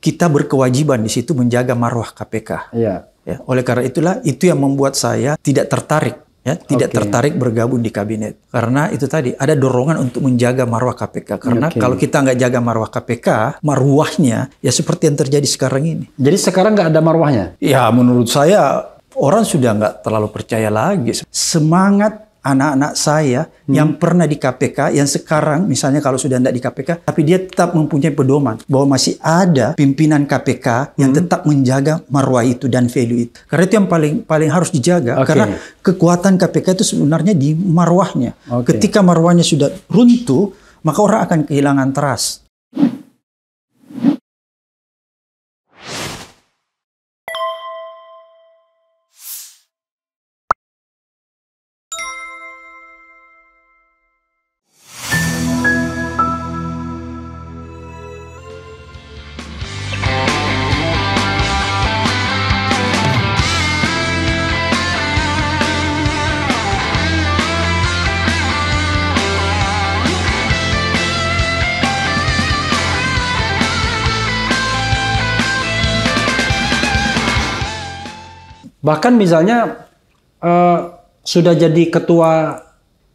kita berkewajiban di situ menjaga marwah KPK. Iya. Ya, oleh karena itulah itu yang membuat saya tidak tertarik, ya, tidak tertarik bergabung di kabinet. Karena itu tadi ada dorongan untuk menjaga marwah KPK. Karena kalau kita nggak jaga marwah KPK, marwahnya ya seperti yang terjadi sekarang ini. Jadi sekarang nggak ada marwahnya? Ya menurut saya orang sudah nggak terlalu percaya lagi. Semangat anak-anak saya yang pernah di KPK, yang sekarang misalnya kalau sudah tidak di KPK, tapi dia tetap mempunyai pedoman bahwa masih ada pimpinan KPK yang tetap menjaga marwah itu dan value itu. Karena itu yang paling harus dijaga. Karena kekuatan KPK itu sebenarnya di marwahnya. Ketika marwahnya sudah runtuh, maka orang akan kehilangan trust. Bahkan misalnya sudah jadi ketua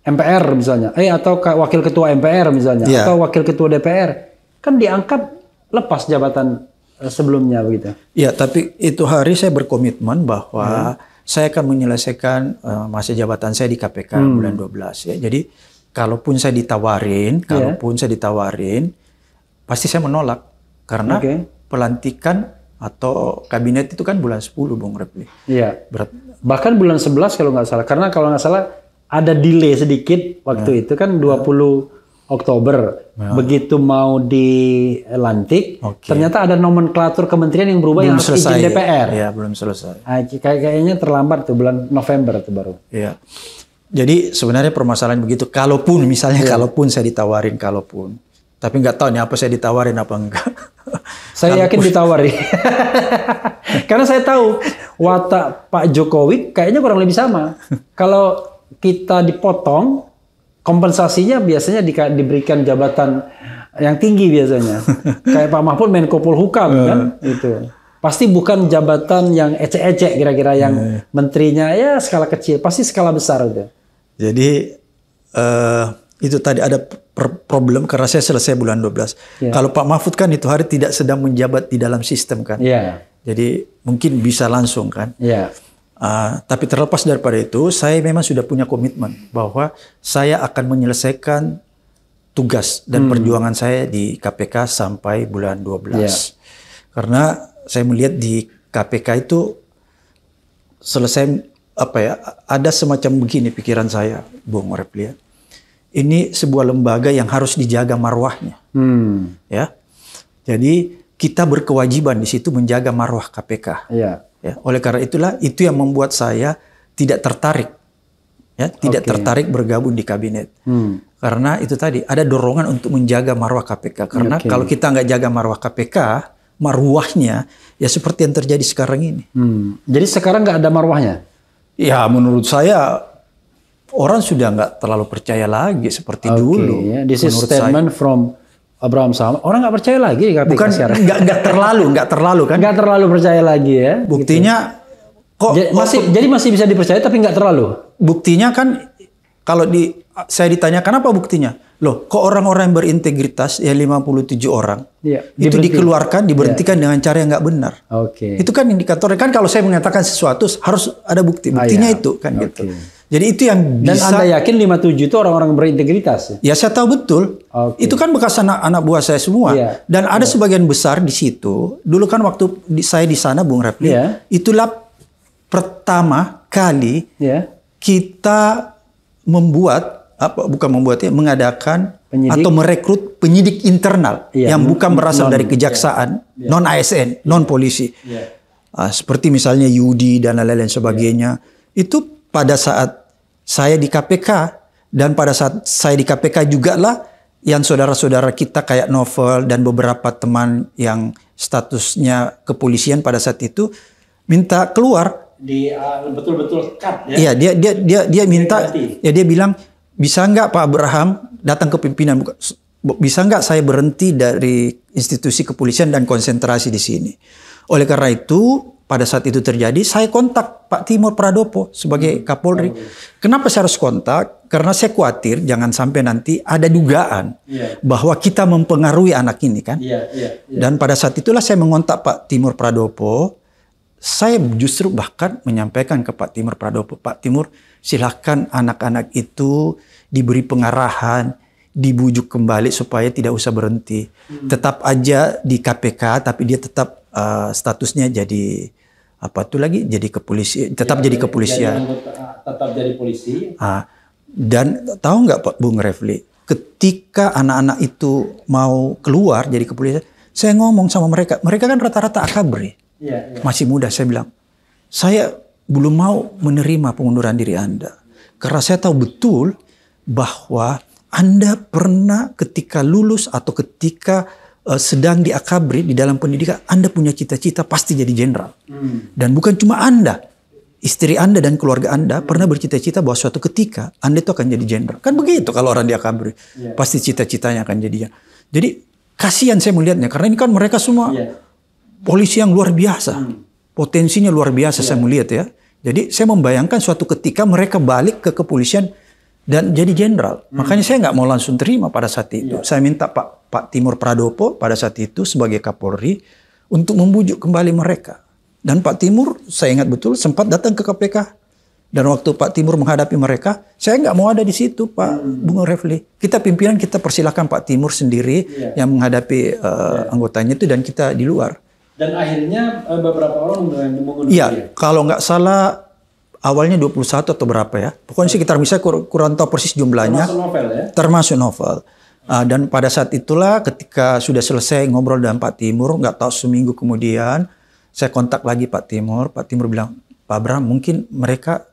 MPR misalnya, atau wakil ketua MPR misalnya, atau wakil ketua DPR, kan diangkat lepas jabatan sebelumnya begitu. Ya, tapi itu hari saya berkomitmen bahwa saya akan menyelesaikan masa jabatan saya di KPK bulan 12 ya. Jadi kalaupun saya ditawarin, pasti saya menolak karena pelantikan atau kabinet itu kan bulan 10, Bung Repli. Iya. Bahkan bulan 11 kalau nggak salah. Karena kalau nggak salah ada delay sedikit waktu itu kan 20 Oktober. Begitu mau dilantik, ternyata ada nomenklatur kementerian yang berubah yang harus izin DPR. Iya, belum selesai. Kayaknya terlambat tuh bulan November tuh baru. Iya. Jadi sebenarnya permasalahan begitu. Kalaupun misalnya kalaupun saya ditawarin, tapi nggak tahu nih apa saya ditawarin apa enggak. Saya yakin ditawari. Karena saya tahu watak Pak Jokowi kayaknya kurang lebih sama. Kalau kita dipotong, kompensasinya biasanya diberikan jabatan yang tinggi biasanya. Kayak Pak Mahfud Menko Polhukam kan, itu. Pasti bukan jabatan yang ecek-ecek kira-kira yang menterinya ya skala kecil, pasti skala besar itu. Jadi itu tadi ada problem karena saya selesai bulan 12. Kalau Pak Mahfud kan itu hari tidak sedang menjabat di dalam sistem kan. Jadi mungkin bisa langsung kan. Tapi terlepas daripada itu, saya memang sudah punya komitmen bahwa saya akan menyelesaikan tugas dan perjuangan saya di KPK sampai bulan 12. Karena saya melihat di KPK itu selesai ada semacam begini pikiran saya, Bung Repli. Ini sebuah lembaga yang harus dijaga marwahnya. Ya. Jadi kita berkewajiban di situ menjaga marwah KPK. Ya. Oleh karena itulah itu yang membuat saya tidak tertarik. Ya, tidak tertarik bergabung di kabinet. Karena itu tadi ada dorongan untuk menjaga marwah KPK. Karena kalau kita nggak jaga marwah KPK, marwahnya ya seperti yang terjadi sekarang ini. Jadi sekarang nggak ada marwahnya? Ya menurut saya orang sudah nggak terlalu percaya lagi seperti dulu. This is statement from Abraham Samad. Orang nggak percaya lagi di KPK. Bukan nggak terlalu kan? Nggak terlalu percaya lagi ya. Buktinya gitu. Jadi masih bisa dipercaya tapi nggak terlalu. Buktinya kan kalau saya ditanya kenapa buktinya? Loh, kok orang-orang yang berintegritas ya 57 orang itu diberhentikan dengan cara yang nggak benar. Itu kan indikatornya kan kalau saya mengatakan sesuatu harus ada bukti. Buktinya itu kan gitu. Jadi itu yang bisa. Dan Anda yakin 57 itu orang-orang berintegritas? Ya saya tahu betul. Itu kan bekas anak buah saya semua. Dan ada sebagian besar di situ. Dulu kan waktu saya di sana, Bung Repli, itulah pertama kali kita mengadakan penyidik, atau merekrut penyidik internal yang bukan berasal dari kejaksaan, non ASN, non polisi. Seperti misalnya Yudi dan lain-lain sebagainya. Itu pada saat saya di KPK, dan pada saat saya di KPK juga lah yang saudara-saudara kita kayak Novel dan beberapa teman yang statusnya kepolisian pada saat itu minta keluar. Betul-betul cut ya. Iya, dia minta, dia bilang bisa nggak Pak Abraham datang ke pimpinan, bisa nggak saya berhenti dari institusi kepolisian dan konsentrasi di sini. Oleh karena itu, pada saat itu terjadi, saya kontak Pak Timur Pradopo sebagai Kapolri. Kenapa saya harus kontak? Karena saya khawatir jangan sampai nanti ada dugaan bahwa kita mempengaruhi anak ini kan. Dan pada saat itulah saya mengontak Pak Timur Pradopo. Saya justru bahkan menyampaikan ke Pak Timur Pradopo, Pak Timur, silahkan anak-anak itu diberi pengarahan, dibujuk kembali supaya tidak usah berhenti. Tetap aja di KPK, tapi dia tetap statusnya jadi apa tuh lagi? Jadi kepolisian, tetap jadi kepolisian. Tetap jadi polisi. Dan tahu nggak Pak Bung Refli, ketika anak-anak itu mau keluar jadi kepolisian, saya ngomong sama mereka kan rata-rata akabri, masih muda. Saya bilang, saya belum mau menerima pengunduran diri Anda, karena saya tahu betul bahwa Anda pernah ketika lulus atau ketika sedang di akabri di dalam pendidikan, Anda punya cita-cita pasti jadi jenderal. Dan bukan cuma Anda, istri Anda dan keluarga Anda pernah bercita-cita bahwa suatu ketika Anda itu akan jadi jenderal. Kan begitu kalau orang di akabri, pasti cita-citanya akan jadi. Jadi kasihan saya melihatnya, karena ini kan mereka semua polisi yang luar biasa, potensinya luar biasa saya melihat ya. Jadi saya membayangkan suatu ketika mereka balik ke kepolisian dan jadi jenderal. Makanya saya nggak mau langsung terima pada saat itu. Saya minta Pak Timur Pradopo pada saat itu sebagai Kapolri untuk membujuk kembali mereka. Dan Pak Timur, saya ingat betul, sempat datang ke KPK. Dan waktu Pak Timur menghadapi mereka, saya nggak mau ada di situ, Pak Bung Refli. Kita pimpinan, kita persilahkan Pak Timur sendiri yang menghadapi anggotanya itu, dan kita di luar. Dan akhirnya beberapa orang mengundurkan diri. Iya, kalau nggak salah awalnya 21 atau berapa ya. Pokoknya sekitar, misalnya kurang tahu persis jumlahnya. Termasuk novel ya? Termasuk novel. Dan pada saat itulah ketika sudah selesai ngobrol dengan Pak Timur, nggak tahu seminggu kemudian, saya kontak lagi Pak Timur. Pak Timur bilang, Pak Bram, mungkin mereka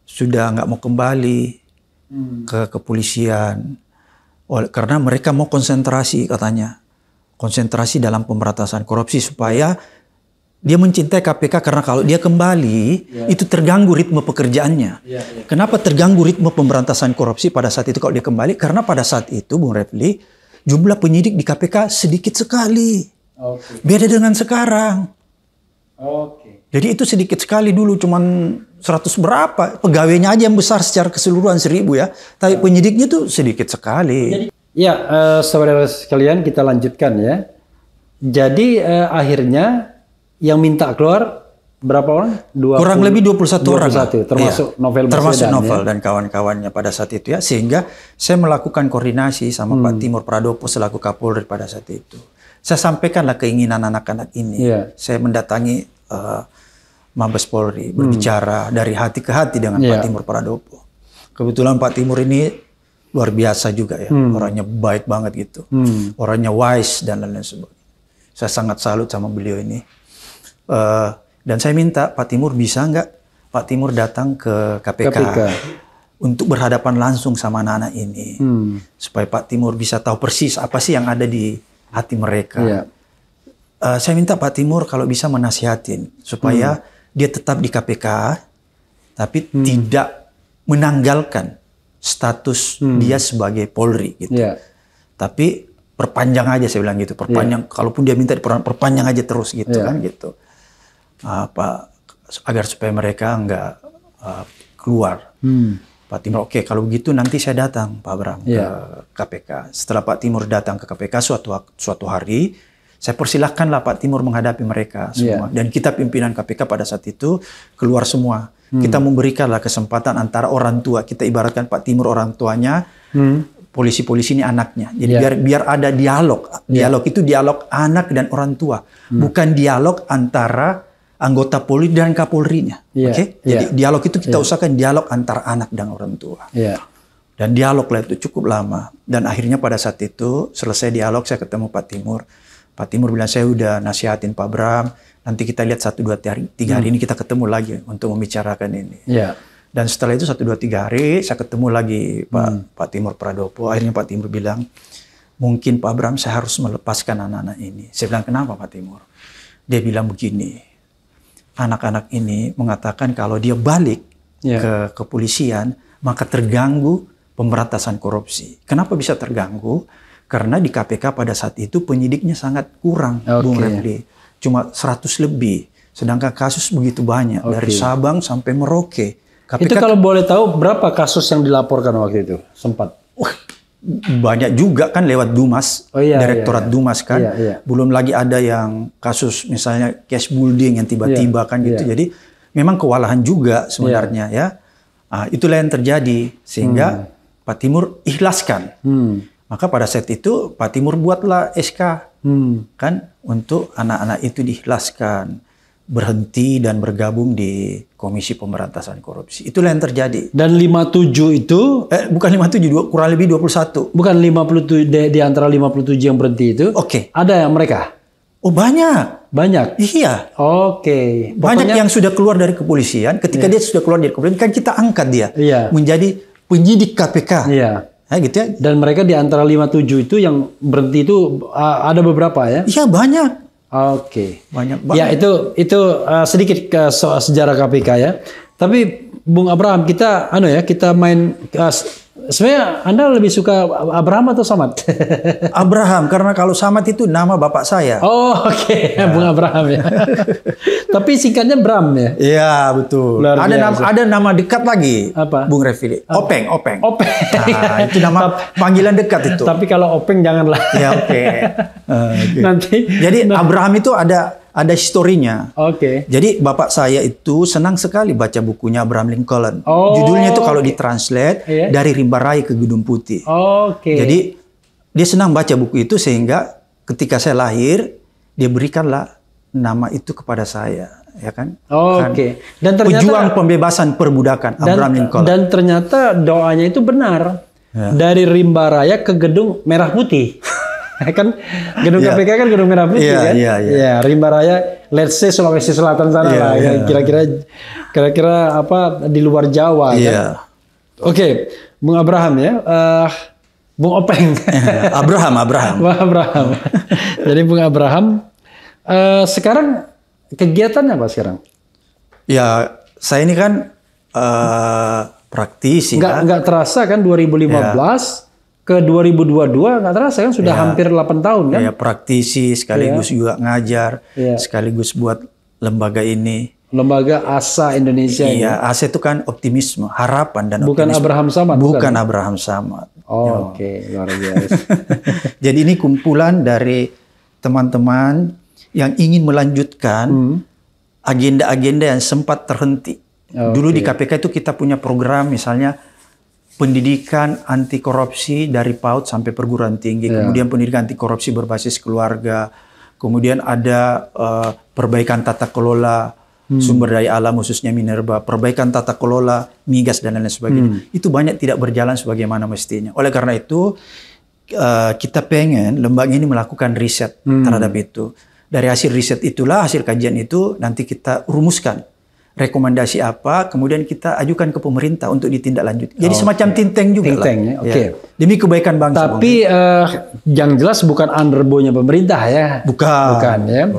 sudah nggak mau kembali ke kepolisian. Karena mereka mau konsentrasi katanya. Konsentrasi dalam pemberantasan korupsi supaya dia mencintai KPK, karena kalau dia kembali itu terganggu ritme pekerjaannya. Kenapa terganggu ritme pemberantasan korupsi pada saat itu kalau dia kembali? Karena pada saat itu Bung Refli, jumlah penyidik di KPK sedikit sekali. Beda dengan sekarang. Jadi itu sedikit sekali dulu, cuman 100 berapa. Pegawainya aja yang besar secara keseluruhan 1000 ya. Tapi penyidiknya tuh sedikit sekali. Ya, saudara sekalian, kita lanjutkan ya. Jadi akhirnya yang minta keluar berapa orang? Kurang lebih 21 orang. Termasuk Novel Baswedan. Termasuk Novel dan kawan-kawannya pada saat itu ya. Sehingga saya melakukan koordinasi sama Pak Timur Pradopo selaku Kapolri pada saat itu. Saya sampaikanlah keinginan anak-anak ini. Saya mendatangi Mabes Polri, berbicara dari hati ke hati dengan Pak Timur Pradopo. Kebetulan Pak Timur ini luar biasa juga ya. Orangnya baik banget gitu. Orangnya wise dan lain-lain sebagainya. Saya sangat salut sama beliau ini. Dan saya minta Pak Timur, bisa nggak Pak Timur datang ke KPK untuk berhadapan langsung sama anak-anak ini, supaya Pak Timur bisa tahu persis apa sih yang ada di hati mereka. Saya minta Pak Timur kalau bisa menasihatin supaya dia tetap di KPK, tapi tidak menanggalkan status dia sebagai Polri gitu. Tapi perpanjang aja, saya bilang gitu, perpanjang. Kalaupun dia minta perpanjang aja terus gitu kan gitu. Agar supaya mereka nggak keluar. Pak Timur, oke, kalau begitu nanti saya datang Pak Bram ke KPK. Setelah Pak Timur datang ke KPK suatu hari, saya persilahkanlah Pak Timur menghadapi mereka semua. Dan kita pimpinan KPK pada saat itu keluar semua. Kita memberikanlah kesempatan antara orang tua, kita ibaratkan Pak Timur orang tuanya, polisi-polisi ini anaknya. Jadi biar ada dialog. Dialog itu dialog anak dan orang tua, bukan dialog antara anggota Polri dan Kapolrinya. Jadi dialog itu kita usahakan dialog antara anak dan orang tua. Dan dialog lah itu cukup lama. Dan akhirnya pada saat itu selesai dialog, saya ketemu Pak Timur. Pak Timur bilang, saya udah nasihatin Pak Bram, nanti kita lihat 1, 2, 3 hari ini kita ketemu lagi untuk membicarakan ini. Dan setelah itu 1, 2, 3 hari saya ketemu lagi Pak Timur Pradopo. Akhirnya Pak Timur bilang, mungkin Pak Bram saya harus melepaskan anak-anak ini. Saya bilang, kenapa Pak Timur? Dia bilang begini, anak-anak ini mengatakan kalau dia balik ke kepolisian, maka terganggu pemberantasan korupsi. Kenapa bisa terganggu? Karena di KPK pada saat itu penyidiknya sangat kurang, Bung Refli. Cuma 100 lebih. Sedangkan kasus begitu banyak. Dari Sabang sampai Merauke. KPK, itu kalau boleh tahu berapa kasus yang dilaporkan waktu itu? Sempat? Banyak juga kan lewat Dumas. Direktorat Dumas kan. Belum lagi ada yang kasus misalnya cash building yang tiba-tiba kan gitu. Jadi memang kewalahan juga sebenarnya ya. Nah, itulah yang terjadi. Sehingga Pak Timur ikhlaskan. Maka pada saat itu Pak Timur buatlah SK kan untuk anak-anak itu diikhlaskan, berhenti dan bergabung di Komisi Pemberantasan Korupsi. Itulah yang terjadi. Dan 57 itu bukan 57, kurang lebih 21. Bukan 57 di antara 57 yang berhenti itu. Ada yang mereka? Oh banyak. Banyak? Iya. Banyak yang sudah keluar dari kepolisian. Ketika dia sudah keluar dari kepolisian kan kita angkat dia menjadi penyidik KPK. Gitu ya. Dan mereka di antara 57 itu yang berhenti itu ada beberapa ya? Iya banyak. Banyak banget. Ya itu sedikit ke soal sejarah KPK ya. Tapi Bung Abraham kita kita main sebenarnya Anda lebih suka Abraham atau Samad? Abraham, karena kalau Samad itu nama bapak saya. Bung Abraham ya. Tapi singkatnya Bram ya? Iya, betul. Ada nama dekat lagi. Apa? Bung Refli. Openg. Nah, itu nama panggilan dekat itu. Tapi kalau Openg janganlah. Ya, Nanti. Jadi Abraham itu ada historinya. Jadi bapak saya itu senang sekali baca bukunya Abraham Lincoln. Judulnya itu kalau ditranslate dari Rimba Raya ke Gedung Putih. Jadi dia senang baca buku itu sehingga ketika saya lahir dia berikanlah nama itu kepada saya, ya kan? Dan ternyata pejuang pembebasan perbudakan Abraham Lincoln. Dan ternyata doanya itu benar. Dari Rimba Raya ke Gedung Merah Putih. Kan gedung KPK kan gedung Merah Putih kan? Rimba Raya, let's say Sulawesi Selatan sana lah. Kira-kira apa di luar Jawa kan? Bung Abraham ya. Bung Openg. Abraham. Jadi Bung Abraham sekarang kegiatannya apa sekarang? Ya, saya ini kan praktisi. Nggak terasa kan 2015 ke 2022 nggak terasa kan sudah hampir 8 tahun kan? Praktisi sekaligus juga ngajar, sekaligus buat lembaga ini. Lembaga ASA Indonesia. ASA itu kan optimisme, harapan dan bukan optimisme. Abraham Samad. Bukan Abraham Samad. Luar biasa. Jadi ini kumpulan dari teman-teman yang ingin melanjutkan agenda-agenda yang sempat terhenti. Dulu di KPK itu kita punya program misalnya pendidikan anti korupsi dari PAUD sampai perguruan tinggi, kemudian pendidikan anti korupsi berbasis keluarga, kemudian ada perbaikan tata kelola sumber daya alam khususnya minerba, perbaikan tata kelola migas dan lain sebagainya. Itu banyak tidak berjalan sebagaimana mestinya. Oleh karena itu kita pengen lembaga ini melakukan riset terhadap itu. Dari hasil riset itulah, hasil kajian itu nanti kita rumuskan rekomendasi apa, kemudian kita ajukan ke pemerintah untuk ditindaklanjuti. Jadi semacam think tank juga lah. Demi kebaikan bangsa. Tapi yang jelas bukan underbow-nya pemerintah ya. Bukan ya.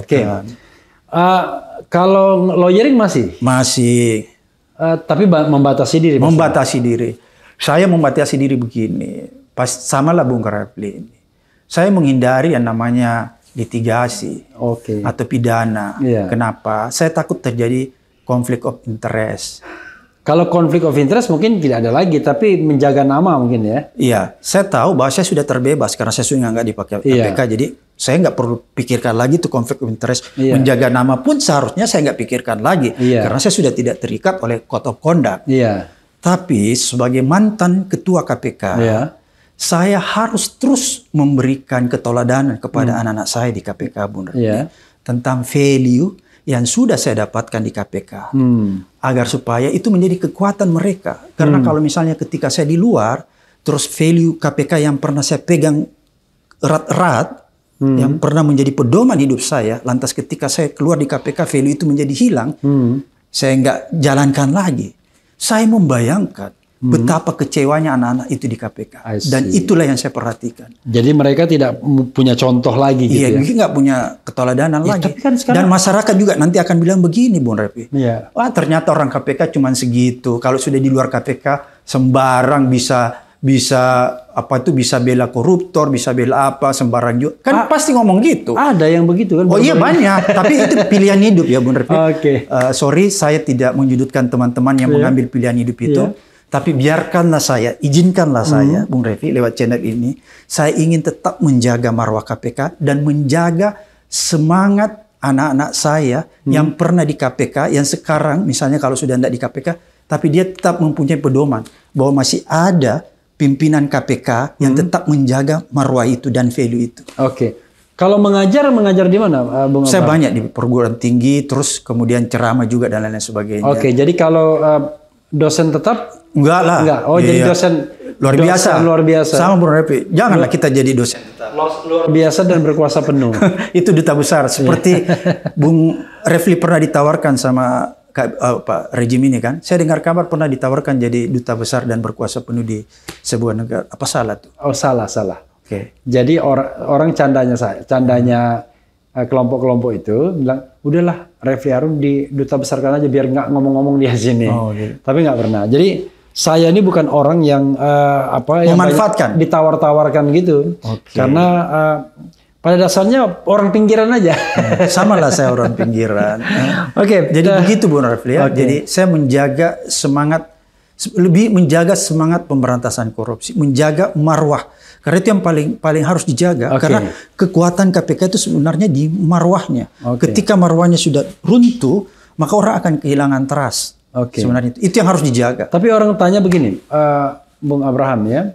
Kalau lawyering masih? Masih. Tapi membatasi diri? Membatasi diri. Saya membatasi diri begini. Samalah Bung Refli ini. Saya menghindari yang namanya litigasi atau pidana. Kenapa? Saya takut terjadi konflik of interest. Kalau konflik of interest mungkin tidak ada lagi, tapi menjaga nama mungkin ya? Iya, saya tahu bahwa saya sudah terbebas karena saya sudah nggak dipakai KPK. Jadi saya nggak perlu pikirkan lagi tuh konflik of interest. Menjaga nama pun seharusnya saya nggak pikirkan lagi karena saya sudah tidak terikat oleh code of conduct. Tapi sebagai mantan ketua KPK, saya harus terus memberikan keteladanan kepada anak-anak saya di KPK, Bung Refli, tentang value yang sudah saya dapatkan di KPK, agar supaya itu menjadi kekuatan mereka. Karena kalau misalnya ketika saya di luar, terus value KPK yang pernah saya pegang erat-erat, yang pernah menjadi pedoman hidup saya, lantas ketika saya keluar di KPK, value itu menjadi hilang, saya nggak jalankan lagi. Saya membayangkan betapa kecewanya anak-anak itu di KPK. Dan itulah yang saya perhatikan. Jadi mereka tidak punya contoh lagi gitu ya? Iya, nggak punya keteladanan lagi. Kan sekarang... Dan masyarakat juga nanti akan bilang begini, Bung Refli. Wah, ternyata orang KPK cuma segitu. Kalau sudah di luar KPK, sembarang bisa bisa bisa bela koruptor, bisa bela apa sembarang juga. Kan pasti ngomong gitu. Ada yang begitu kan? Oh iya banyak, tapi itu pilihan hidup ya Bung Refli. Oke. Sorry, saya tidak menyudutkan teman-teman yang mengambil pilihan hidup itu. Tapi biarkanlah saya, izinkanlah saya, Bung Refli, lewat channel ini, saya ingin tetap menjaga marwah KPK dan menjaga semangat anak-anak saya yang pernah di KPK, yang sekarang misalnya kalau sudah tidak di KPK, tapi dia tetap mempunyai pedoman bahwa masih ada pimpinan KPK yang tetap menjaga marwah itu dan value itu. Oke. Kalau mengajar di mana, Bung? Saya banyak di perguruan tinggi, terus kemudian ceramah juga dan lain-lain sebagainya. Oke, jadi kalau dosen tetap? Enggak lah. Enggak. Oh, jadi dosen luar biasa. Luar biasa. Sama Bung Refli. Janganlah kita jadi dosen. Luar biasa dan berkuasa penuh. Itu duta besar. Seperti Bung Refli pernah ditawarkan sama Pak rejim ini kan. Saya dengar kabar pernah ditawarkan jadi duta besar dan berkuasa penuh di sebuah negara. Apa salah tuh? Oh salah. Oke. Jadi orang candanya kelompok-kelompok itu bilang, udahlah Refli Harun di duta besarkan aja biar nggak ngomong-ngomong di sini. Oh, gitu. Tapi nggak pernah. Jadi saya ini bukan orang yang memanfaatkan, ditawar-tawarkan gitu. Okay. Karena pada dasarnya orang pinggiran aja. Sama lah saya orang pinggiran. Oke. Jadi begitu Bung Refli ya. Okay. Jadi saya lebih menjaga semangat pemberantasan korupsi, menjaga marwah. Karena itu yang paling harus dijaga. Okay. Karena kekuatan KPK itu sebenarnya di marwahnya. Okay. Ketika marwahnya sudah runtuh, maka orang akan kehilangan trust. Okay. Sebenarnya itu yang harus dijaga. Tapi orang tanya begini, Bung Abraham ya.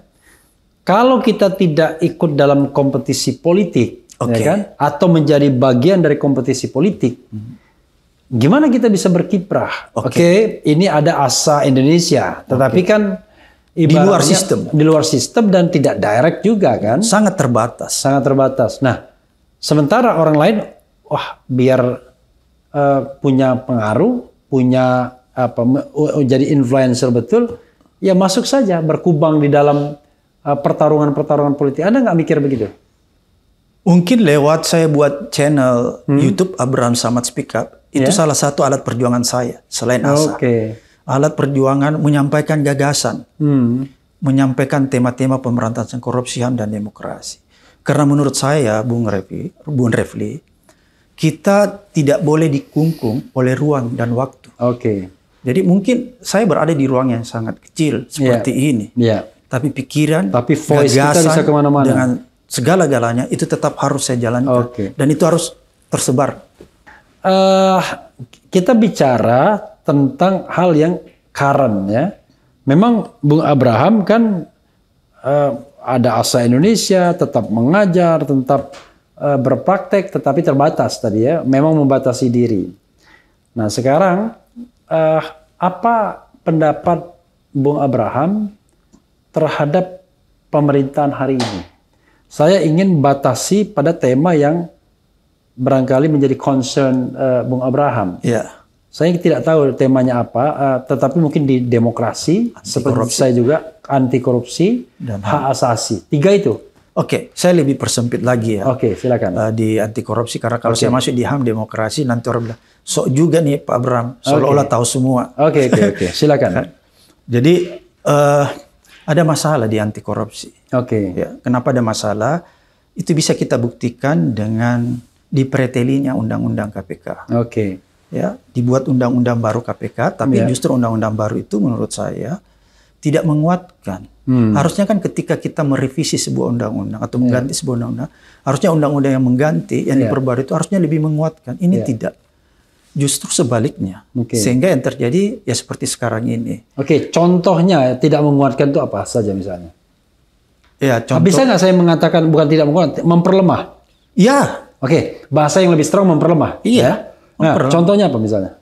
Kalau kita tidak ikut dalam kompetisi politik, ya kan, atau menjadi bagian dari kompetisi politik, gimana kita bisa berkiprah? Oke, ini ada asa Indonesia, tetapi kan di luar sistem dan tidak direct juga kan? Sangat terbatas. Nah, sementara orang lain, biar punya pengaruh, punya jadi influencer betul, ya masuk saja berkubang di dalam pertarungan politik. Anda nggak mikir begitu? Mungkin lewat saya buat channel YouTube Abraham Samad Speak Up, itu salah satu alat perjuangan saya selain asa. Alat perjuangan menyampaikan gagasan, menyampaikan tema-tema pemberantasan korupsi, HAM dan demokrasi. Karena menurut saya, Bung Refli, kita tidak boleh dikungkung oleh ruang dan waktu. Jadi mungkin saya berada di ruang yang sangat kecil seperti ini. Tapi pikiran, voice kita bisa kemana-mana. Dengan segala-galanya itu tetap harus saya jalankan. Dan itu harus tersebar. Kita bicara tentang hal yang current ya. Memang Bung Abraham kan ada asa Indonesia, tetap mengajar, tetap berpraktek, tetapi terbatas tadi ya. Memang membatasi diri. Nah sekarang apa pendapat Bung Abraham terhadap pemerintahan hari ini? Saya ingin batasi pada tema yang barangkali menjadi concern Bung Abraham. Saya tidak tahu temanya apa, tetapi mungkin di demokrasi, seperti saya juga anti korupsi dan hak asasi. 3 itu. Saya lebih persempit lagi ya. Silakan. Di anti korupsi, karena kalau saya masuk di HAM demokrasi, nanti orang bilang, sok juga nih Pak Abraham, seolah-olah tahu semua. Silakan. Jadi ada masalah di anti korupsi. Ya, kenapa ada masalah? Itu bisa kita buktikan dengan dipretelinya undang-undang KPK. Ya, dibuat undang-undang baru KPK, tapi justru undang-undang baru itu menurut saya tidak menguatkan. Harusnya kan ketika kita merevisi sebuah undang-undang atau mengganti sebuah undang-undang, harusnya undang-undang yang mengganti, yang diperbarui itu harusnya lebih menguatkan. Ini tidak. Justru sebaliknya. Sehingga yang terjadi ya seperti sekarang ini. Contohnya tidak menguatkan itu apa saja misalnya? Ya, contoh. Bisa nggak saya mengatakan bukan tidak menguatkan, memperlemah? Iya. Bahasa yang lebih strong memperlemah. Iya. Nah, contohnya apa misalnya?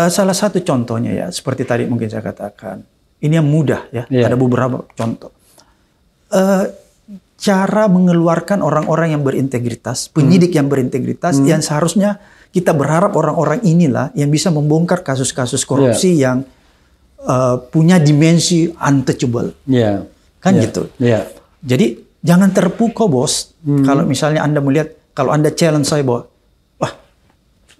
Salah satu contohnya ya, seperti tadi mungkin saya katakan, ini yang mudah ya. Ada beberapa contoh. Cara mengeluarkan orang-orang yang berintegritas, penyidik yang berintegritas, yang seharusnya kita berharap orang-orang inilah yang bisa membongkar kasus-kasus korupsi yang punya dimensi untouchable. Kan gitu. Jadi jangan terpukau bos. Kalau misalnya Anda melihat, kalau Anda challenge saya bahwa,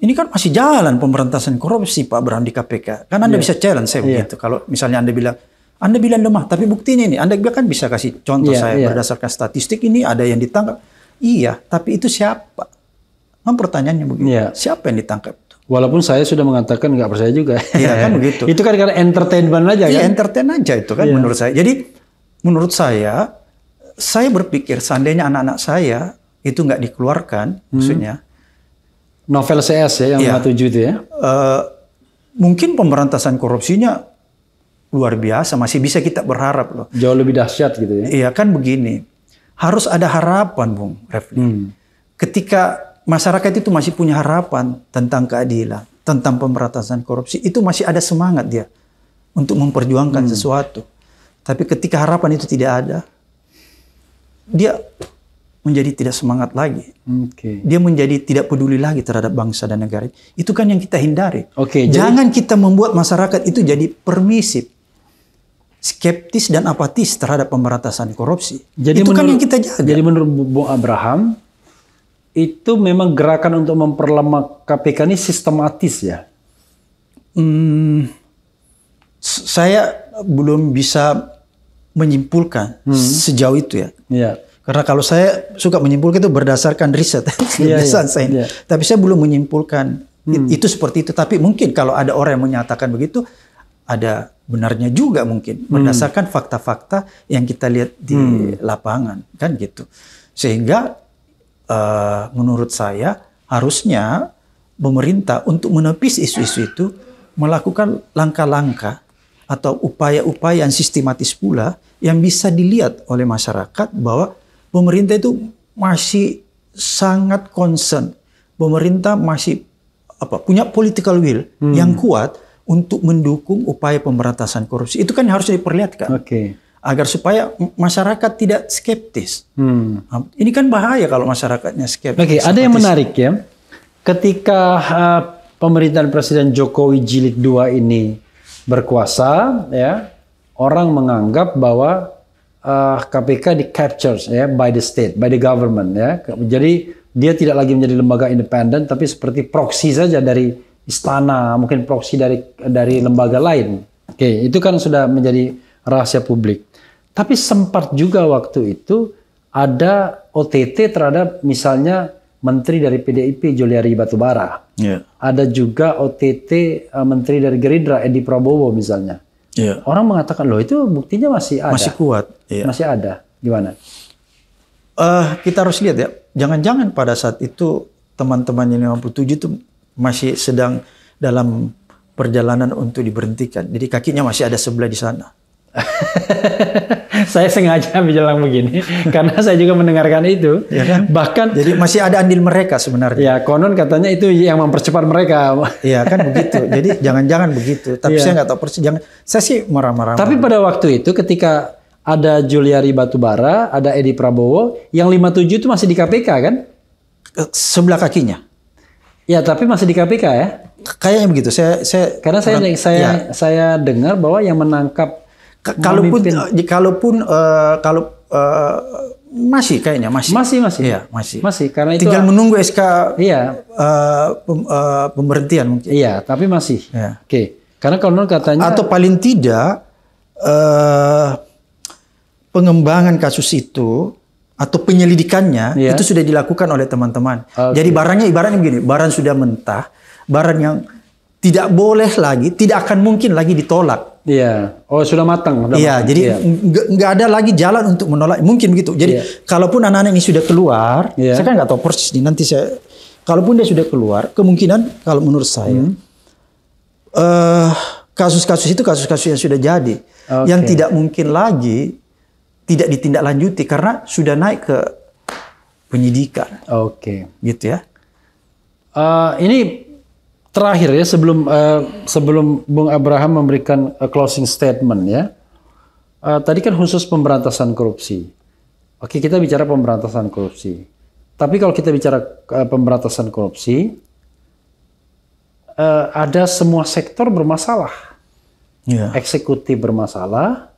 ini kan masih jalan pemberantasan korupsi Pak Abraham di KPK. Kan Anda bisa challenge saya begitu. Kalau misalnya Anda bilang, Anda bilang lemah, tapi buktinya ini. Anda kan bisa kasih contoh berdasarkan statistik ini ada yang ditangkap. Iya, tapi itu siapa? Kan pertanyaannya begitu. Siapa yang ditangkap? Walaupun saya sudah mengatakan nggak percaya juga. Iya kan begitu. Itu kan karena entertainment aja kan? Iya, entertain aja itu kan menurut saya. Jadi menurut saya berpikir seandainya anak-anak saya itu nggak dikeluarkan, maksudnya. Novel CS ya, yang 57 itu ya? Mungkin pemberantasan korupsinya luar biasa, masih bisa kita berharap loh. Jauh lebih dahsyat gitu ya? Iya kan begini, harus ada harapan Bung Refli. Ketika masyarakat itu masih punya harapan tentang keadilan, tentang pemberantasan korupsi, itu masih ada semangat dia untuk memperjuangkan sesuatu. Tapi ketika harapan itu tidak ada, dia menjadi tidak semangat lagi. Dia menjadi tidak peduli lagi terhadap bangsa dan negara. Itu kan yang kita hindari. Jangan kita membuat masyarakat itu jadi permisif, skeptis dan apatis terhadap pemberantasan korupsi. Jadi itu kan yang kita jaga. Jadi menurut Bung Abraham, itu memang gerakan untuk memperlemah KPK ini sistematis ya? Saya belum bisa menyimpulkan sejauh itu ya. Karena kalau saya suka menyimpulkan itu berdasarkan riset. Tapi saya belum menyimpulkan itu seperti itu. Tapi mungkin kalau ada orang yang menyatakan begitu, ada benarnya juga mungkin berdasarkan fakta-fakta yang kita lihat di lapangan kan gitu. Sehingga menurut saya harusnya pemerintah untuk menepis isu-isu itu melakukan langkah-langkah atau upaya-upaya yang sistematis pula yang bisa dilihat oleh masyarakat bahwa pemerintah itu masih sangat concern. Pemerintah masih punya political will yang kuat untuk mendukung upaya pemberantasan korupsi. Itu kan harus diperlihatkan. Agar supaya masyarakat tidak skeptis. Ini kan bahaya kalau masyarakatnya skeptis. Ada yang menarik ya. Ketika pemerintahan Presiden Jokowi Jilid 2 ini berkuasa, ya, orang menganggap bahwa KPK di captures ya by the state, by the government ya. Jadi dia tidak lagi menjadi lembaga independen, tapi seperti proksi saja dari istana, mungkin proksi dari lembaga lain. Itu kan sudah menjadi rahasia publik. Tapi sempat juga waktu itu ada OTT terhadap misalnya Menteri dari PDIP Juliari Batubara. Ada juga OTT Menteri dari Gerindra Edi Prabowo misalnya. Orang mengatakan loh itu buktinya masih ada. Masih kuat. Masih ada. Gimana? Kita harus lihat ya. Jangan-jangan pada saat itu teman-teman yang 57 itu masih sedang dalam perjalanan untuk diberhentikan. Jadi kakinya masih ada sebelah di sana. Saya sengaja bilang begini karena saya juga mendengarkan itu. Ya kan? Bahkan jadi masih ada andil mereka sebenarnya. Ya, konon katanya itu yang mempercepat mereka. Iya kan begitu. Jadi jangan-jangan begitu. Tapi saya nggak tahu persis. Saya sih marah-marah. Tapi pada waktu itu ketika ada Juliari Batubara, ada Edi Prabowo, yang 57 itu masih di KPK kan? Sebelah kakinya. Ya, tapi masih di KPK ya? Kayaknya begitu. Karena saya dengar bahwa yang menangkap masih kayaknya masih. Iya, masih karena itu tinggal menunggu SK pemberhentian mungkin. Iya, tapi masih. Karena kalau katanya atau paling tidak pengembangan kasus itu atau penyelidikannya itu sudah dilakukan oleh teman-teman. Jadi barangnya ibaratnya begini, barang sudah mentah, barang yang tidak boleh lagi, tidak akan mungkin lagi ditolak. Sudah matang. Jadi nggak ada lagi jalan untuk menolak. Mungkin begitu. Jadi kalaupun anak-anak ini sudah keluar, saya kan nggak tahu persis nih. Nanti kalaupun dia sudah keluar, kemungkinan kalau menurut saya kasus-kasus itu kasus-kasus yang sudah jadi, yang tidak mungkin lagi tidak ditindaklanjuti karena sudah naik ke penyidikan. Gitu ya. Ini terakhir ya sebelum Bung Abraham memberikan closing statement ya. Tadi kan khusus pemberantasan korupsi. Kita bicara pemberantasan korupsi. Tapi kalau kita bicara pemberantasan korupsi, ada semua sektor bermasalah. Eksekutif bermasalah,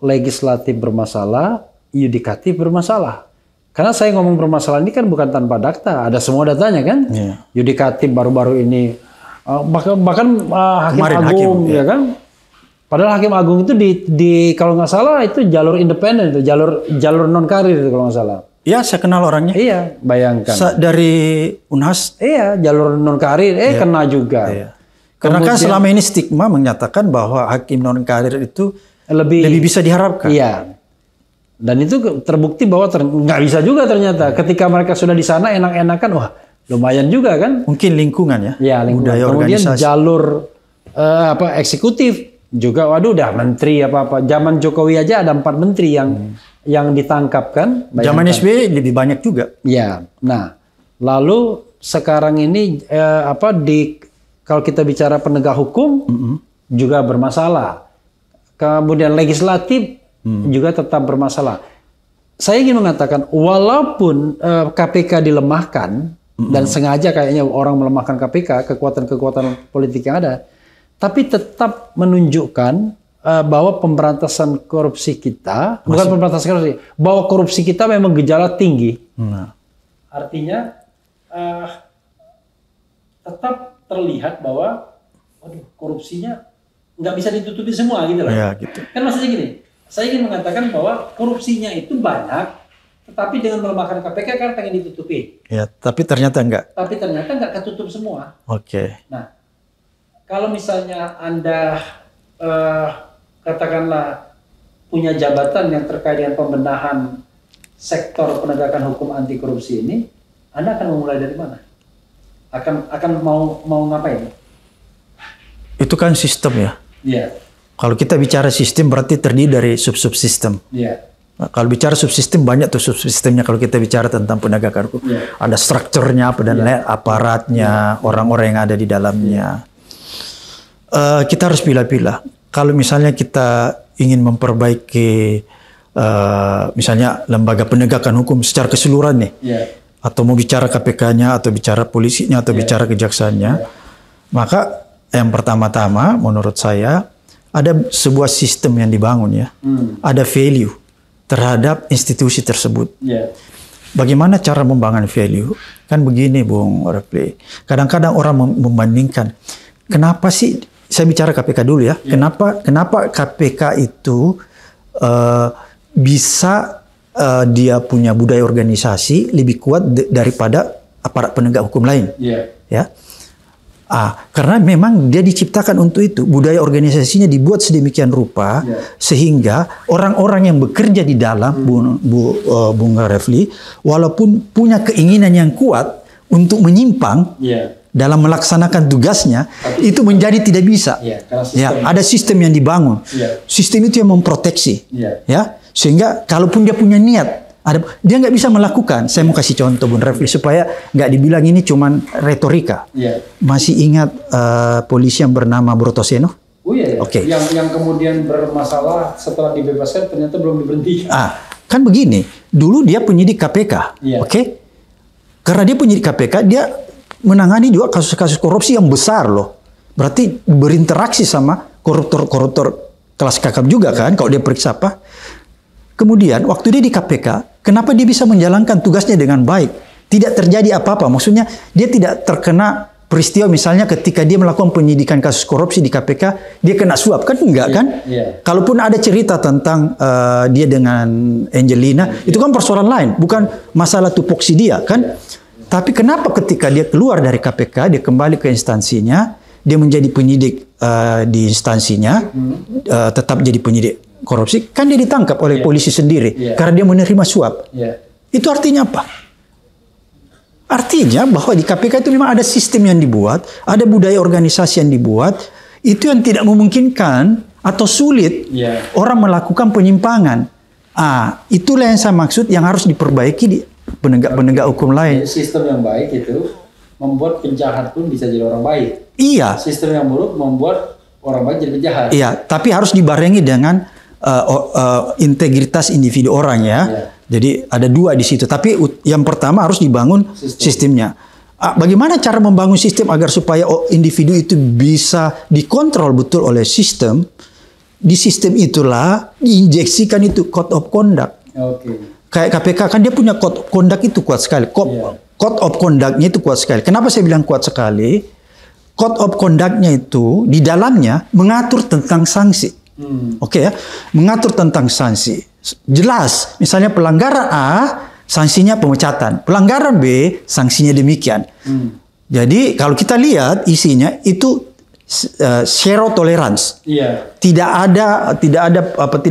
legislatif bermasalah, yudikatif bermasalah. Karena saya ngomong bermasalah ini kan bukan tanpa data, ada semua datanya kan. Yudikatif baru-baru ini bahkan hakim agung ya kan Padahal Hakim Agung itu di kalau nggak salah itu jalur independen, itu jalur non karir itu kalau nggak salah. Ya, saya kenal orangnya. Iya, bayangkan. Dari Unhas. Iya, jalur non karir, kena juga. Iya. Karena kan selama ini stigma menyatakan bahwa hakim non karir itu lebih bisa diharapkan. Iya. Dan itu terbukti bahwa nggak bisa juga ternyata. Ketika mereka sudah di sana enak-enakan, wah lumayan juga kan? Mungkin lingkungan ya. Iya, lingkungan. Budaya kemudian organisasi. jalur eksekutif juga, waduh, udah menteri apa-apa. Zaman Jokowi aja ada 4 menteri yang ditangkap kan. Zaman SBY lebih banyak juga. Ya, nah lalu sekarang ini kalau kita bicara penegak hukum juga bermasalah. Kemudian legislatif juga tetap bermasalah. Saya ingin mengatakan walaupun KPK dilemahkan dan sengaja kayaknya orang melemahkan KPK, kekuatan-kekuatan politik yang ada, tapi tetap menunjukkan bahwa pemberantasan korupsi kita, bukan pemberantasan korupsi, bahwa korupsi kita memang gejala tinggi. Artinya tetap terlihat bahwa korupsinya nggak bisa ditutupi semua gitu lah. Ya, gitu. Kan maksudnya gini, saya ingin mengatakan bahwa korupsinya itu banyak, tetapi dengan melemahkan KPK kan pengen ditutupi. Ya, tapi ternyata enggak. Tapi ternyata nggak ketutup semua. Oke. Nah, kalau misalnya Anda katakanlah punya jabatan yang terkait dengan pembenahan sektor penegakan hukum anti korupsi ini, Anda akan memulai dari mana? Akan mau ngapain? Itu kan sistem ya. Iya. Kalau kita bicara sistem berarti terdiri dari sub-subsistem. Iya. Nah, kalau bicara subsistem banyak tuh subsistemnya kalau kita bicara tentang penegakan hukum. Yeah. Ada strukturnya apa dan aparatnya, orang-orang yang ada di dalamnya. Kita harus pilih-pilih. Kalau misalnya kita ingin memperbaiki misalnya lembaga penegakan hukum secara keseluruhan nih. Atau mau bicara KPK-nya atau bicara polisinya atau bicara kejaksaannya. Maka yang pertama-tama menurut saya ada sebuah sistem yang dibangun ya. Ada value terhadap institusi tersebut. Bagaimana cara membangun value? Kan begini Bung Refli. Kadang-kadang orang membandingkan, kenapa sih, saya bicara KPK dulu ya, kenapa KPK itu bisa dia punya budaya organisasi lebih kuat daripada aparat penegak hukum lain. Ya. Karena memang dia diciptakan untuk itu. Budaya organisasinya dibuat sedemikian rupa sehingga orang-orang yang bekerja di dalam, Bung Refli, walaupun punya keinginan yang kuat untuk menyimpang dalam melaksanakan tugasnya, itu menjadi tidak bisa. Ada sistem yang dibangun. Sistem itu yang memproteksi. Ya, sehingga kalaupun dia punya niat, dia nggak bisa melakukan. Saya mau kasih contoh Bung Refli supaya nggak dibilang ini cuman retorika. Masih ingat polisi yang bernama Brotoseno? Oke. Yang kemudian bermasalah setelah dibebaskan ternyata belum diberhentikan. Kan begini, dulu dia penyidik KPK, oke? Karena dia penyidik KPK, dia menangani juga kasus-kasus korupsi yang besar loh. Berarti berinteraksi sama koruptor-koruptor kelas kakap juga kan, kalau dia periksa apa. Kemudian waktu dia di KPK, kenapa dia bisa menjalankan tugasnya dengan baik? Tidak terjadi apa-apa. Maksudnya dia tidak terkena peristiwa misalnya ketika dia melakukan penyidikan kasus korupsi di KPK, dia kena suap. Kan enggak kan? Kalaupun ada cerita tentang dia dengan Angelina, itu kan persoalan lain. Bukan masalah tupoksi dia kan? Tapi kenapa ketika dia keluar dari KPK, dia kembali ke instansinya, dia menjadi penyidik di instansinya, tetap jadi penyidik korupsi, kan dia ditangkap oleh polisi sendiri karena dia menerima suap. Itu artinya apa? Artinya bahwa di KPK itu memang ada sistem yang dibuat, ada budaya organisasi yang dibuat, itu yang tidak memungkinkan atau sulit orang melakukan penyimpangan. Itulah yang saya maksud yang harus diperbaiki di penegak-penegak hukum lain. Sistem yang baik itu membuat penjahat pun bisa jadi orang baik. Iya. Sistem yang buruk membuat orang baik jadi penjahat. Iya, tapi harus dibarengi dengan integritas individu orang ya. Jadi ada dua di situ. Tapi yang pertama harus dibangun sistemnya. Bagaimana cara membangun sistem agar supaya individu itu bisa dikontrol betul oleh sistem? Di sistem itulah diinjeksikan itu code of conduct. Kayak KPK kan dia punya code of conduct itu kuat sekali. Code of conduct-nya itu kuat sekali. Kenapa saya bilang kuat sekali? Code of conduct-nya itu di dalamnya mengatur tentang sanksi. Oke ya, mengatur tentang sanksi. Jelas, misalnya pelanggaran A, sanksinya pemecatan. Pelanggaran B, sanksinya demikian. Jadi kalau kita lihat isinya itu zero tolerance. Tidak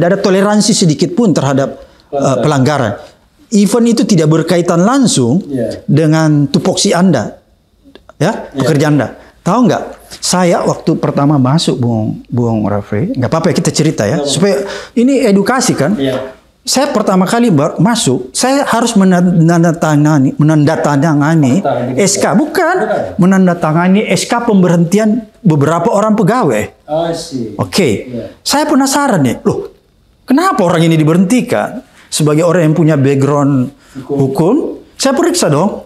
ada toleransi sedikit pun terhadap pelanggaran. Even itu tidak berkaitan langsung dengan tupoksi Anda, ya, pekerjaan Anda. Tahu nggak? Saya waktu pertama masuk, Bung Rafli, nggak apa-apa kita cerita ya, supaya ini edukasi kan. Saya pertama kali masuk, saya harus menandatangani SK, bukan menandatangani SK pemberhentian beberapa orang pegawai. Oke. Saya penasaran nih, loh, kenapa orang ini diberhentikan? Sebagai orang yang punya background hukum, saya periksa dong,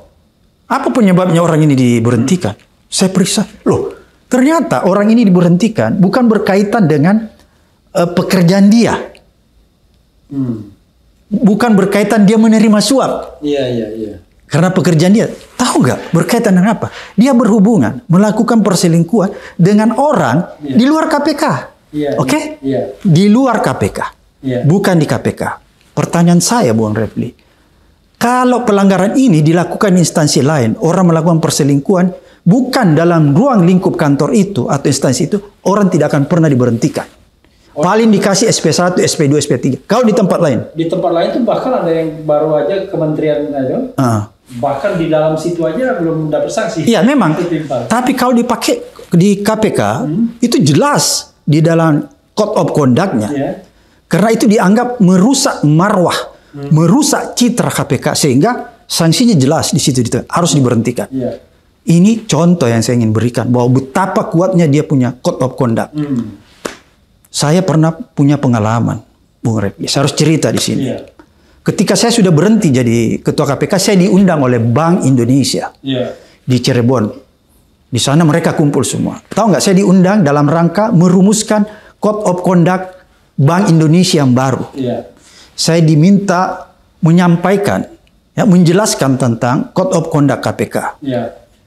apa penyebabnya orang ini diberhentikan? Saya periksa, loh, ternyata orang ini diberhentikan bukan berkaitan dengan pekerjaan dia. Bukan berkaitan dia menerima suap. Karena pekerjaan dia, tahu nggak berkaitan dengan apa? Dia berhubungan, melakukan perselingkuhan dengan orang di luar KPK. Oke? Di luar KPK. Bukan di KPK. Pertanyaan saya, Bung Refli, kalau pelanggaran ini dilakukan instansi lain, orang melakukan perselingkuhan, bukan dalam ruang lingkup kantor itu atau instansi itu, orang tidak akan pernah diberhentikan. Paling dikasih SP1, SP2, SP3. Kalau di tempat lain? Di tempat lain itu bahkan ada yang baru aja kementerian aja. Bahkan di dalam situ aja belum dapat sanksi. Iya memang. Tapi kalau dipakai di KPK, itu jelas di dalam Code of Conduct-nya. Karena itu dianggap merusak marwah, merusak citra KPK, sehingga sanksinya jelas di situ harus diberhentikan. Ini contoh yang saya ingin berikan bahwa betapa kuatnya dia punya Code of Conduct. Saya pernah punya pengalaman, Bung Refli. Saya harus cerita di sini. Ketika saya sudah berhenti jadi ketua KPK, saya diundang oleh Bank Indonesia di Cirebon. Di sana mereka kumpul semua. Tahu nggak? Saya diundang dalam rangka merumuskan Code of Conduct Bank Indonesia yang baru. Saya diminta menyampaikan, menjelaskan tentang Code of Conduct KPK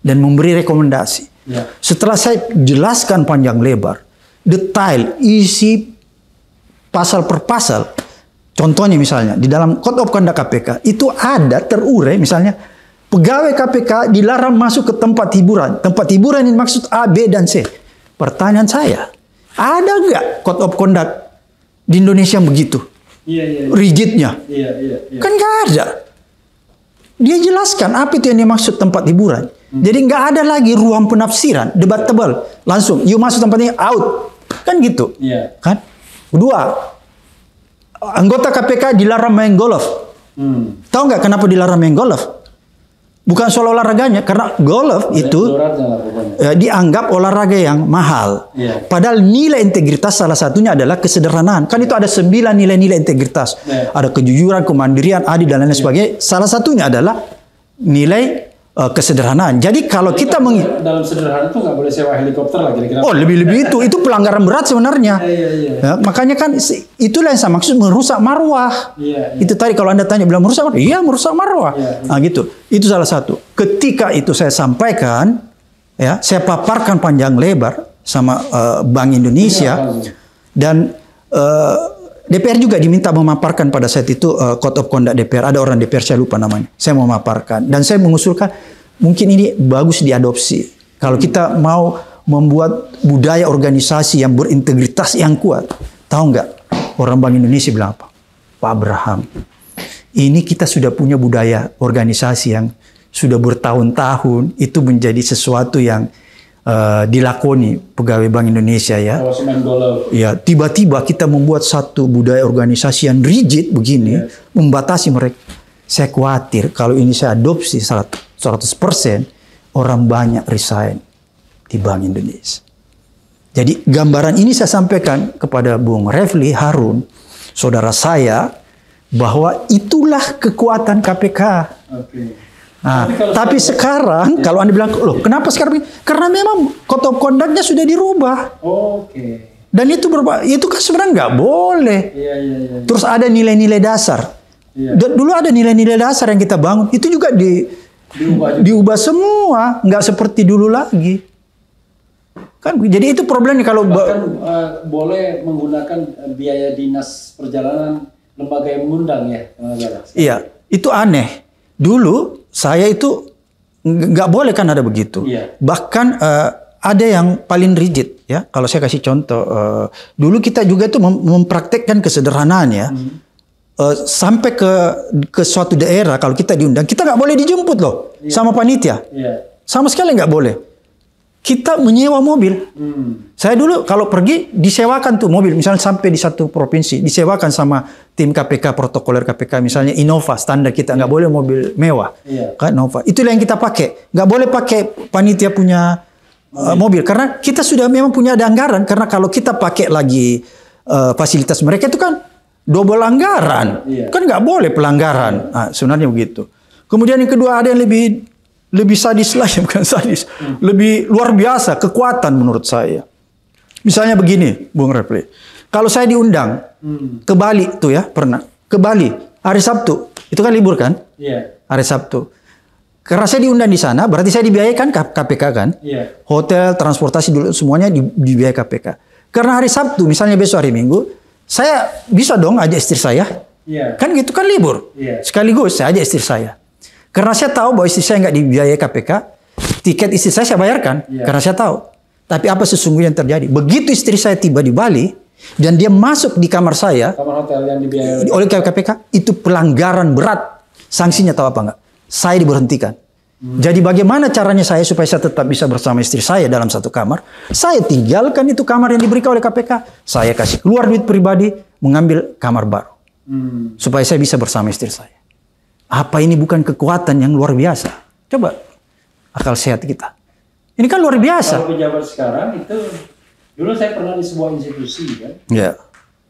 dan memberi rekomendasi. Setelah saya jelaskan panjang lebar, detail, isi pasal per pasal, contohnya misalnya di dalam Code of Conduct KPK itu ada terurai, misalnya pegawai KPK dilarang masuk ke tempat hiburan. Tempat hiburan ini maksud A, B, dan C. Pertanyaan saya, ada nggak Code of Conduct di Indonesia begitu? Rigidnya. Kan nggak ada. Dia jelaskan apa itu yang dimaksud tempat hiburan. Jadi nggak ada lagi ruang penafsiran, debatable. Langsung, you masuk tempat ini, out. Kan gitu. Kan? Kedua, anggota KPK dilarang main golf. Tahu nggak kenapa dilarang main golf? Bukan soal olahraganya, karena golf itu dianggap olahraga yang mahal. Padahal nilai integritas salah satunya adalah kesederhanaan. Kan itu ada 9 nilai-nilai integritas. Ada kejujuran, kemandirian, adil, dan lain sebagainya. Salah satunya adalah nilai kesederhanaan. Jadi kalau kita dalam sederhana itu nggak boleh sewa helikopter lah kira-kira. Oh, lebih-lebih itu pelanggaran berat sebenarnya. Ya, makanya kan itulah yang saya maksud merusak marwah. Itu tadi kalau Anda tanya bilang merusak marwah, iya merusak marwah. Nah gitu. Itu salah satu. Ketika itu saya sampaikan, ya, saya paparkan panjang lebar sama Bank Indonesia dan DPR juga diminta memaparkan pada saat itu Code of Conduct DPR. Ada orang DPR, saya lupa namanya. Saya mau memaparkan. Dan saya mengusulkan, mungkin ini bagus diadopsi. Kalau kita mau membuat budaya organisasi yang berintegritas yang kuat. Tahu nggak? Orang Bank Indonesia bilang apa? Pak Abraham, ini kita sudah punya budaya organisasi yang sudah bertahun-tahun. Itu menjadi sesuatu yang dilakoni pegawai Bank Indonesia ya. Ya, tiba-tiba kita membuat satu budaya organisasi yang rigid begini, membatasi mereka. Saya khawatir kalau ini saya adopsi 100%, orang banyak resign di Bank Indonesia. Jadi gambaran ini saya sampaikan kepada Bung Refli Harun, saudara saya, bahwa itulah kekuatan KPK. Nah, tapi sekarang kalau Anda bilang, loh kenapa sekarang? Karena memang Code of Conduct-nya sudah dirubah. Dan itu kan sebenarnya nggak boleh. Terus ada nilai-nilai dasar. Dulu ada nilai-nilai dasar yang kita bangun. Itu juga diubah semua. Nggak seperti dulu lagi. Kan jadi itu problemnya kalau bahkan boleh menggunakan biaya dinas perjalanan lembaga yang mengundang ya. Iya, itu aneh. Dulu saya itu nggak boleh kan ada begitu. Iya. Bahkan ada yang paling rigid ya. Kalau saya kasih contoh, dulu kita juga itu mempraktekkan kesederhanaan ya. Sampai ke suatu daerah kalau kita diundang, kita nggak boleh dijemput loh sama panitia. Iya. Sama sekali nggak boleh. Kita menyewa mobil. Saya dulu kalau pergi disewakan tuh mobil, misalnya sampai di satu provinsi disewakan sama tim KPK, protokoler KPK, misalnya Innova standar kita nggak boleh mobil mewah, kan Innova. Itulah yang kita pakai. Nggak boleh pakai panitia punya mobil karena kita sudah memang punya ada anggaran. Karena kalau kita pakai lagi fasilitas mereka itu kan double anggaran, kan nggak boleh pelanggaran. Nah, sebenarnya begitu. Kemudian yang kedua ada yang lebih sadis lagi, bukan sadis, lebih luar biasa kekuatan menurut saya. Misalnya begini, Bung Refli, kalau saya diundang ke Bali tuh ya, pernah ke Bali hari Sabtu, itu kan libur kan? Hari Sabtu. Karena saya diundang di sana, berarti saya dibiayakan KPK kan? Hotel, transportasi dulu semuanya dibiayai KPK. Karena hari Sabtu, misalnya besok hari Minggu, saya bisa dong ajak istri saya, kan gitu kan libur. Sekaligus saya ajak istri saya. Karena saya tahu bahwa istri saya nggak dibiayai KPK, tiket istri saya bayarkan. Karena saya tahu. Tapi apa sesungguhnya yang terjadi? Begitu istri saya tiba di Bali, dan dia masuk di kamar saya, kamar hotel yang dibiayai oleh KPK, itu pelanggaran berat. Sanksinya tahu apa nggak? Saya diberhentikan. Jadi bagaimana caranya saya supaya saya tetap bisa bersama istri saya dalam satu kamar? Saya tinggalkan itu kamar yang diberikan oleh KPK. Saya kasih keluar duit pribadi, mengambil kamar baru. Supaya saya bisa bersama istri saya. Apa ini bukan kekuatan yang luar biasa? Coba akal sehat kita. Ini kan luar biasa. Kalau pejabat sekarang itu, dulu saya pernah di sebuah institusi kan.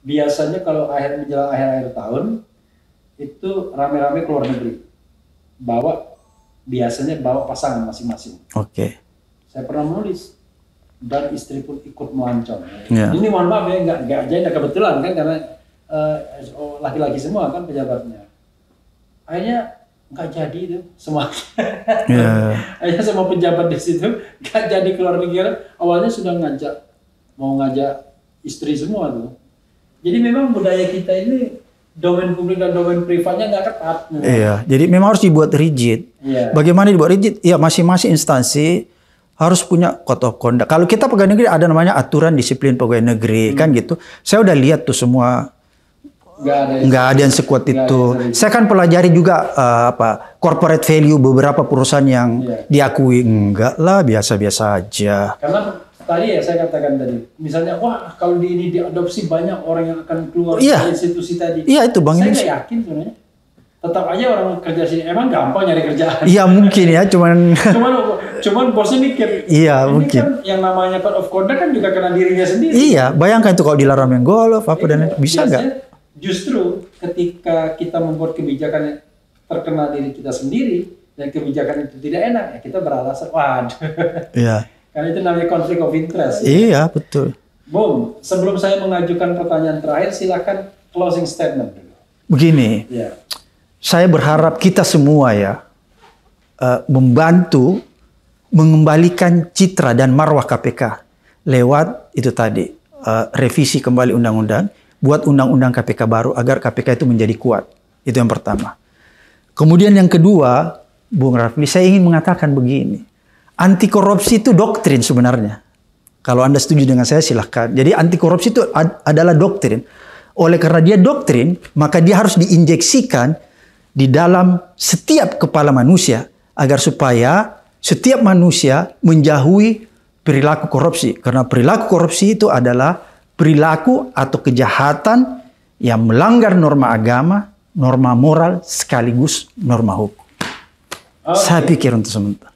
Biasanya kalau menjelang akhir tahun, itu rame-rame keluar negeri. Biasanya bawa pasangan masing-masing. Saya pernah menulis, dan istri pun ikut melancong. Ini mohon maaf ya, nggak jadi kebetulan kan, karena laki-laki semua kan pejabatnya. Akhirnya nggak jadi itu semua. Akhirnya semua pejabat di situ nggak jadi keluar negeri. Awalnya sudah mau ngajak istri semua tuh. Jadi memang budaya kita ini domain publik dan domain privatnya nggak ketat. Jadi memang harus dibuat rigid. Bagaimana dibuat rigid? Ya masing-masing instansi harus punya code of conduct. Kalau kita pegawai negeri ada namanya aturan disiplin pegawai negeri kan gitu. Saya udah lihat tuh semua. Nggak ada yang sekuat itu. Saya kan pelajari juga corporate value beberapa perusahaan yang diakui. Enggak lah, biasa-biasa aja. Karena tadi ya saya katakan tadi, misalnya wah kalau ini diadopsi banyak orang yang akan keluar dari institusi tadi. Iya itu Bang. Saya nggak yakin sebenarnya. Tetap aja orang kerja sini emang gampang nyari kerjaan. Iya mungkin ya, cuman bosnya mikir. Iya ini mungkin. Kan yang namanya code of conduct kan juga kena dirinya sendiri. Iya, bayangkan itu kalau dilarang main golf apa dan bisa nggak? Justru ketika kita membuat kebijakan yang terkena diri kita sendiri dan kebijakan itu tidak enak, ya kita beralasan, waduh. Karena itu namanya konflik of interest. Iya, betul. Bung, sebelum saya mengajukan pertanyaan terakhir, silakan closing statement dulu. Begini, saya berharap kita semua ya membantu mengembalikan citra dan marwah KPK lewat itu tadi revisi kembali undang-undang. Buat undang-undang KPK baru agar KPK itu menjadi kuat. Itu yang pertama. Kemudian yang kedua, Bung Rafli, saya ingin mengatakan begini. Anti korupsi itu doktrin sebenarnya. Kalau Anda setuju dengan saya silahkan. Jadi anti korupsi itu adalah doktrin. Oleh karena dia doktrin, maka dia harus diinjeksikan di dalam setiap kepala manusia agar supaya setiap manusia menjauhi perilaku korupsi. Karena perilaku korupsi itu adalah perilaku atau kejahatan yang melanggar norma agama, norma moral, sekaligus norma hukum. Saya pikir untuk sementara.